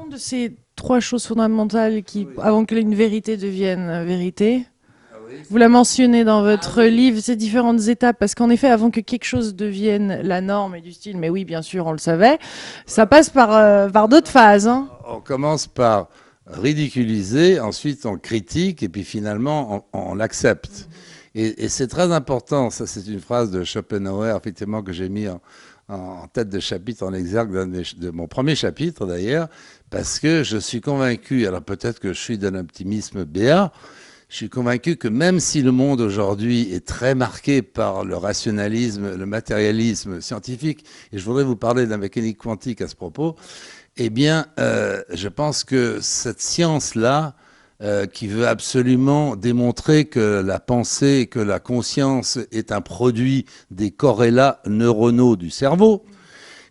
Parlons de ces trois choses fondamentales avant que une vérité devienne vérité. Ah oui. Vous la mentionnez dans votre livre, ces différentes étapes, parce qu'en effet, avant que quelque chose devienne la norme et du style, mais oui, bien sûr, on le savait, ça passe par d'autres phases, hein. On commence par ridiculiser, ensuite on critique et puis finalement on l'accepte. Et c'est très important, ça c'est une phrase de Schopenhauer effectivement que j'ai mis en tête de chapitre, en exergue de mon premier chapitre d'ailleurs, parce que je suis convaincu, alors peut-être que je suis d'un optimisme béat, je suis convaincu que même si le monde aujourd'hui est très marqué par le rationalisme, le matérialisme scientifique, et je voudrais vous parler de la mécanique quantique à ce propos, eh bien, je pense que cette science-là, qui veut absolument démontrer que la pensée, que la conscience est un produit des corrélats neuronaux du cerveau,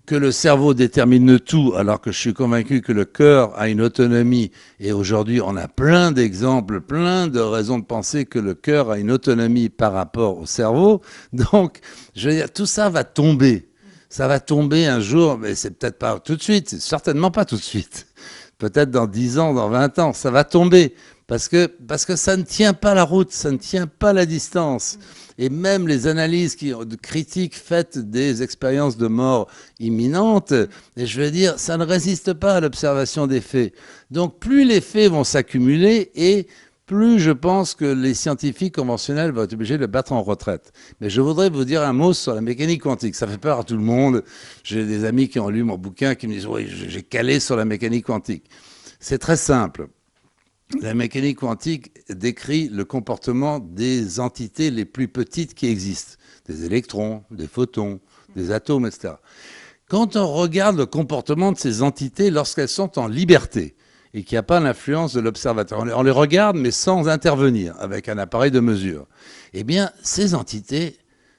que le cerveau détermine tout, alors que je suis convaincu que le cœur a une autonomie, et aujourd'hui on a plein d'exemples, plein de raisons de penser que le cœur a une autonomie par rapport au cerveau. Donc, je veux dire, tout ça va tomber. Ça va tomber un jour, mais c'est peut-être pas tout de suite, c'est certainement pas tout de suite. Peut-être dans 10 ans, dans 20 ans, ça va tomber. Parce que ça ne tient pas la route, ça ne tient pas la distance. Et même les analyses critiques faites des expériences de mort imminente, et je veux dire, ça ne résiste pas à l'observation des faits. Donc plus les faits vont s'accumuler et plus je pense que les scientifiques conventionnels vont être obligés de le battre en retraite. Mais je voudrais vous dire un mot sur la mécanique quantique. Ça fait peur à tout le monde. J'ai des amis qui ont lu mon bouquin qui me disent « Oui, j'ai calé sur la mécanique quantique ». C'est très simple. La mécanique quantique décrit le comportement des entités les plus petites qui existent. Des électrons, des photons, des atomes, etc. Quand on regarde le comportement de ces entités lorsqu'elles sont en liberté, et qu'il n'y a pas l'influence de l'observateur. On les regarde, mais sans intervenir, avec un appareil de mesure. Eh bien, ces entités,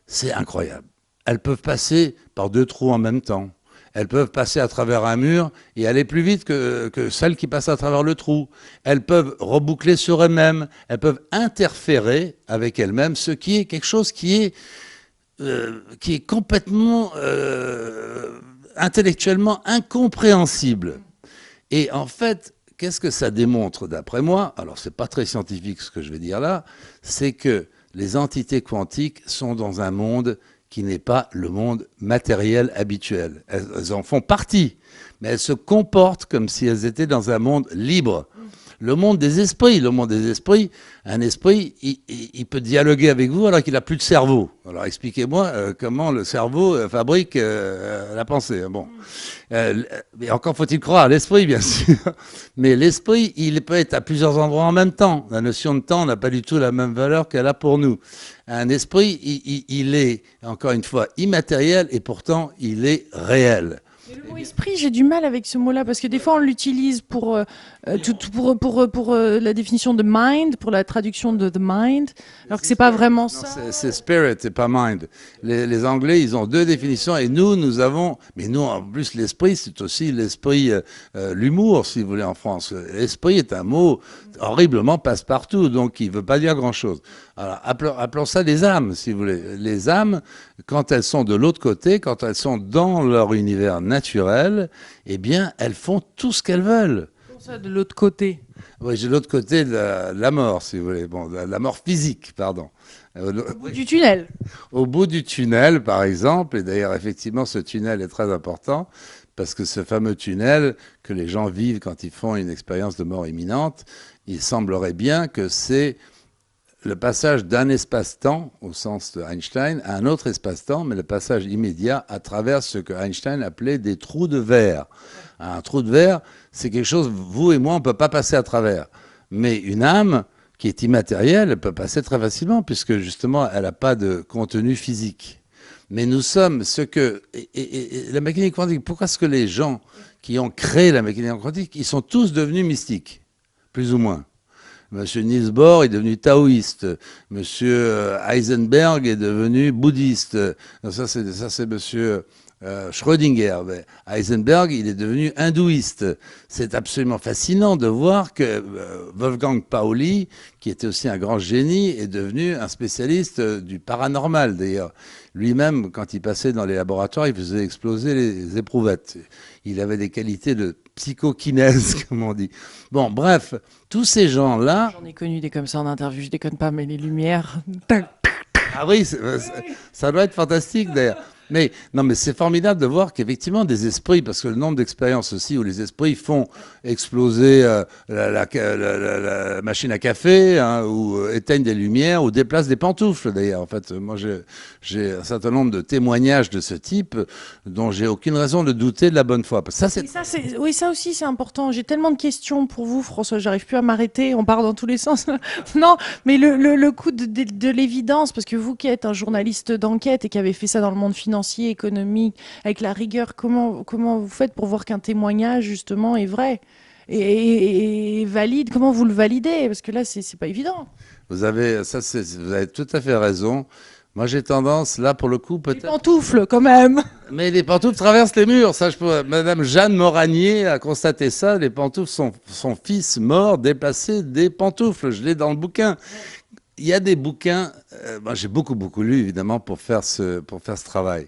c'est incroyable. Elles peuvent passer par deux trous en même temps. Elles peuvent passer à travers un mur et aller plus vite que celles qui passent à travers le trou. Elles peuvent reboucler sur elles-mêmes. Elles peuvent interférer avec elles-mêmes, ce qui est quelque chose qui est complètement intellectuellement incompréhensible. Et en fait, qu'est-ce que ça démontre d'après moi? Alors, c'est pas très scientifique ce que je vais dire là, c'est que les entités quantiques sont dans un monde qui n'est pas le monde matériel habituel. Elles en font partie, mais elles se comportent comme si elles étaient dans un monde libre. Le monde des esprits. Le monde des esprits, un esprit, il peut dialoguer avec vous alors qu'il n'a plus de cerveau. Alors expliquez-moi comment le cerveau fabrique la pensée. Bon. Mais encore faut-il croire à l'esprit, bien sûr. Mais l'esprit, il peut être à plusieurs endroits en même temps. La notion de temps n'a pas du tout la même valeur qu'elle a pour nous. Un esprit, il est, encore une fois, immatériel et pourtant, il est réel. Mais le mot esprit, j'ai du mal avec ce mot-là parce que des fois on l'utilise pour la définition de mind, pour la traduction de the mind, alors que c'est pas vraiment Non, ça. c'est spirit, c'est pas mind. Les Anglais, ils ont deux définitions et nous avons, mais nous, en plus, l'esprit, c'est aussi l'esprit, l'humour, si vous voulez, en France. L'esprit est un mot horriblement passe-partout, donc il veut pas dire grand-chose. Alors, appelons ça des âmes, si vous voulez. Les âmes, quand elles sont de l'autre côté, quand elles sont dans leur univers naturel, eh bien, elles font tout ce qu'elles veulent. Pour ça, de l'autre côté. Oui, j'ai l'autre côté de la mort, si vous voulez. Bon, la mort physique, pardon. Au bout du tunnel. Au bout du tunnel, par exemple, et d'ailleurs, effectivement, ce tunnel est très important, parce que ce fameux tunnel que les gens vivent quand ils font une expérience de mort imminente, il semblerait bien que c'est le passage d'un espace-temps, au sens de Einstein, à un autre espace-temps, mais le passage immédiat à travers ce que Einstein appelait des trous de verre. Un trou de verre, c'est quelque chose, vous et moi, on ne peut pas passer à travers. Mais une âme qui est immatérielle, elle peut passer très facilement, puisque justement, elle n'a pas de contenu physique. Mais nous sommes ce que... Et la mécanique quantique, pourquoi est-ce que les gens qui ont créé la mécanique quantique, ils sont tous devenus mystiques, plus ou moins? Monsieur Niels Bohr est devenu taoïste. Monsieur Heisenberg est devenu bouddhiste. Ça, c'est monsieur Schrödinger. Mais Heisenberg, il est devenu hindouiste. C'est absolument fascinant de voir que Wolfgang Pauli, qui était aussi un grand génie, est devenu un spécialiste du paranormal, d'ailleurs. Lui-même, quand il passait dans les laboratoires, il faisait exploser les éprouvettes. Il avait des qualités de psychokinèse, comme on dit. Bon, bref, tous ces gens-là... J'en ai connu des comme ça en interview, je déconne pas, mais les lumières... tac. Ah oui, ça doit être fantastique d'ailleurs. Mais non, mais c'est formidable de voir qu'effectivement des esprits, parce que le nombre d'expériences aussi où les esprits font exploser la machine à café, hein, ou éteignent des lumières, ou déplacent des pantoufles d'ailleurs. En fait, moi j'ai un certain nombre de témoignages de ce type dont j'ai aucune raison de douter de la bonne foi. Parce que Oui, ça aussi c'est important. J'ai tellement de questions pour vous, François, j'arrive plus à m'arrêter, on part dans tous les sens. Non, mais le coup de l'évidence, parce que vous qui êtes un journaliste d'enquête et qui avez fait ça dans le monde financier, économique, avec la rigueur, comment vous faites pour voir qu'un témoignage, justement, est vrai et valide? Comment vous le validez? Parce que là, c'est pas évident. vous avez tout à fait raison. Moi, j'ai tendance, là, pour le coup, Les peut-être... pantoufles, quand même. Mais les pantoufles traversent les murs. Ça, Madame Jeanne Moranier a constaté ça. Les pantoufles, son fils mort déplacé des pantoufles. Je l'ai dans le bouquin. Il y a des bouquins, moi j'ai beaucoup lu évidemment pour faire ce travail.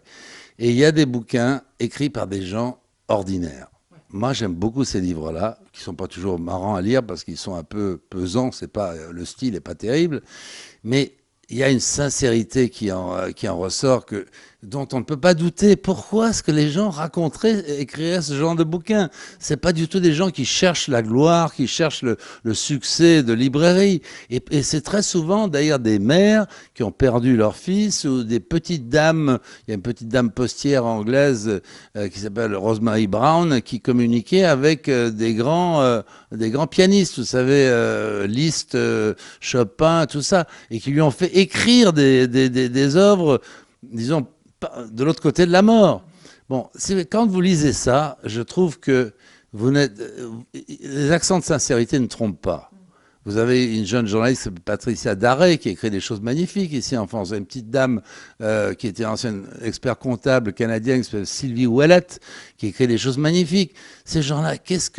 Et il y a des bouquins écrits par des gens ordinaires. Moi j'aime beaucoup ces livres-là, qui sont pas toujours marrants à lire parce qu'ils sont un peu pesants, c'est pas, le style est pas terrible, mais il y a une sincérité qui en ressort dont on ne peut pas douter. Pourquoi est-ce que les gens écriraient ce genre de bouquin? C'est pas du tout des gens qui cherchent la gloire, qui cherchent le succès de librairie. Et c'est très souvent d'ailleurs des mères qui ont perdu leur fils ou des petites dames. Il y a une petite dame postière anglaise qui s'appelle Rosemary Brown qui communiquait avec des grands pianistes, vous savez, Liszt, Chopin, tout ça, et qui lui ont fait écrire des œuvres, disons, de l'autre côté de la mort. Bon, quand vous lisez ça, je trouve que les accents de sincérité ne trompent pas. Vous avez une jeune journaliste, Patricia Daré, qui écrit des choses magnifiques ici en France. Vous avez une petite dame qui était ancienne expert comptable canadienne, qui s'appelle Sylvie Ouellette, qui écrit des choses magnifiques. Ces gens-là, qu'est-ce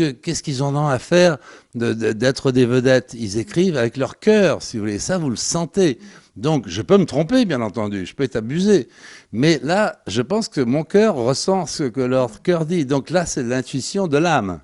qu'ils ont à faire d'être des vedettes? Ils écrivent avec leur cœur, si vous voulez. Ça, vous le sentez. Donc, je peux me tromper, bien entendu, je peux être abusé. Mais là, je pense que mon cœur ressent ce que leur cœur dit. Donc là, c'est l'intuition de l'âme.